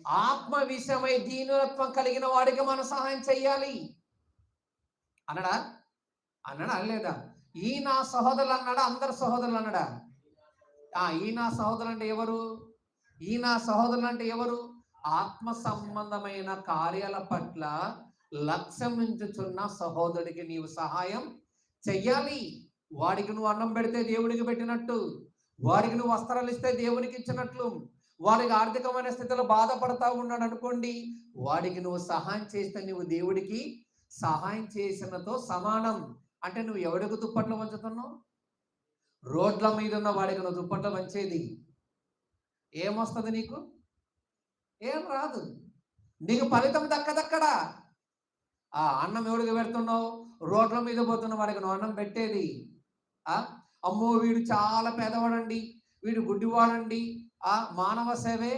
ఆత్మ విషయమై దీనత్వం కలిగిన వాడికి మనం సహాయం చెయ్యాలి అన్నాడా? అన్నాడా అనలేదా? ఈ నా సహోదరులు అన్నాడా? అందరు సహోదరులు అన్నాడా? ఈ నా సహోదరులు అంటే ఎవరు? ఈ నా సహోదరులు అంటే ఎవరు? ఆత్మ సంబంధమైన కార్యాల పట్ల లక్ష్యం ఉంచుచున్న సహోదరుడికి నీవు సహాయం చెయ్యాలి. వాడికి నువ్వు అన్నం పెడితే దేవుడికి పెట్టినట్టు, వాడికి నువ్వు వస్త్రాలు ఇస్తే దేవునికి ఇచ్చినట్లు, వాడికి ఆర్థికమైన స్థితిలో బాధపడతా ఉన్నాడు అనుకోండి, వాడికి నువ్వు సహాయం చేస్తే నువ్వు దేవుడికి సహాయం చేసినతో సమానం. అంటే నువ్వు ఎవడికి దుప్పట్లు వంచుతున్నావు? రోడ్ల మీద ఉన్న వాడికి నువ్వు దుప్పట్లు వంచేది ఏమొస్తుంది నీకు? ఏం రాదు. నీకు ఫలితం దక్కదక్కడా. అన్నం ఎవడికి పెడుతున్నావు? రోడ్ల మీద పోతున్న వాడికి నువ్వు అన్నం పెట్టేది. అమ్మో వీడు చాలా పేదవాడండి, వీడు గుడ్డివాడండి, మానవ సేవే